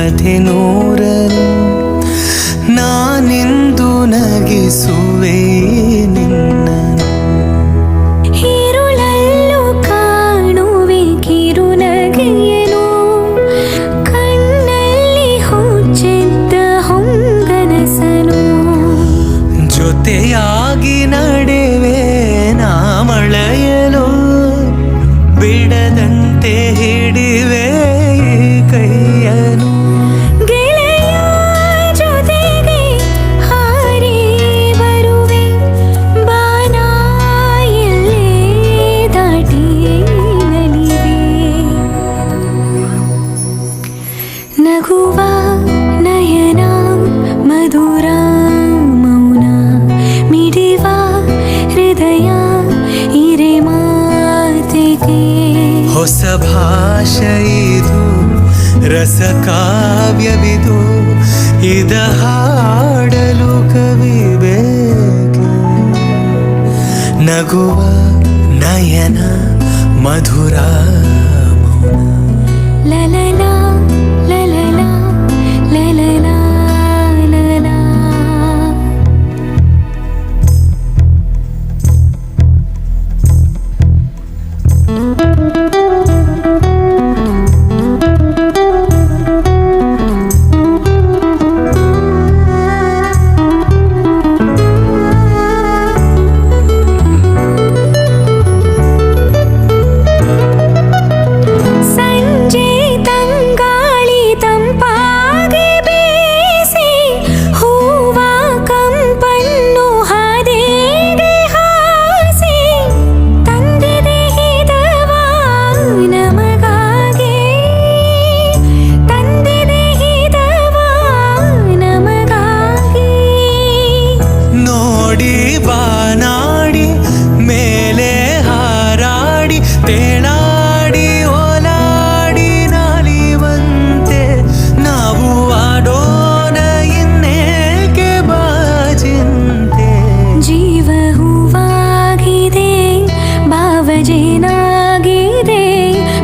ಕಥೆ ನೂರನು ನಾನಿಂದು ನಗಿಸುವೆ ನಿನ್ನನು. ಈರುಳಲ್ಲೂ ಕಾಣುವೆ ಕಿರುನಗೆಯನು, ಕಣ್ಣಲ್ಲಿ ಹುಚ್ಚೆದ್ದ ಹೊಂಗನಸನು. ಜೊತೆಯಾಗಿ ನಡೆವೆ ನಾ ಮಳೆಯಲು, ಬಿಡದಂತೆ ಹಿಡಿವೆ ಕೈಯನು. ಗೆಳೆಯ ಜೊತೆಗೆ ಹಾರಿ ಬರುವೆ, ಬಾನ ಎಲ್ಲೇ ದಾಟಿ ನಲಿವೆ. ನಗುವ ನಯನ ಮಧುರ ಮೌನ, ಮಿಡಿವ ಹೃದಯ ಇರೆ ಮಾತಿಗೆ. ಹೊಸ ಭಾಷೆ ಇದು, ರಸ ಕಾವ್ಯವಿದು, ಇದ ಹಾಡಲು ಕವಿ ಬೇಕು. ನಗುವ ನಯನ ಮಧುರ ಮೌನ. ಲಲಲಾ ಲಲಲಾ ಲಲಲಾ ಲಲಲಾ. ಸಂಜೆ ತಂಗಾಳಿ ತಂಪಾಗಿ ಬೀಸಿ, ಹೂವ ಕಂಪನ್ನು ಹಾದಿಗೆ ಹಾಸಿ, ತಂದಿದೆ ಹಿತವ ನಮಗಾಗಿ, ತಂದಿದೆ ಹಿತವ ನಮಗಾಗಿ. ನೋಡಿ ಬಾನಾಡಿ ಮೇಲೆ ಹಾರಾಡಿ ತೇಲಾಡಿ ಓಲಾಡಿ ನಾಲಿವಂತೆ, ನಾವು ಆಡೋಣ ಇನ್ನೇಕೆ ಬಾಜಿಂತೆ. ಜೀವ ಹೂವಾಗಿದೆ, ಭಾವಜೇನಾಗಿದೆ,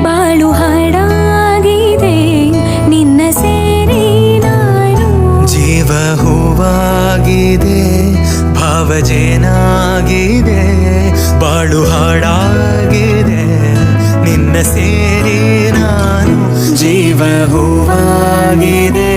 ಬಾಳು ಹಾಡಾಗಿದೆ, ನಿನ್ನ ಸೇರಿ ನಾನು. ಜೀವ ಹೂವಾಗಿದೆ, ಭಾವಜೇನಾಗಿದೆ, ಬಾಳು ಹಾಡಾಗಿದೆ, ನಿನ್ನ ಸೇರಿ ನಾನು. ಜೀವ ಹೂವಾಗಿದೆ.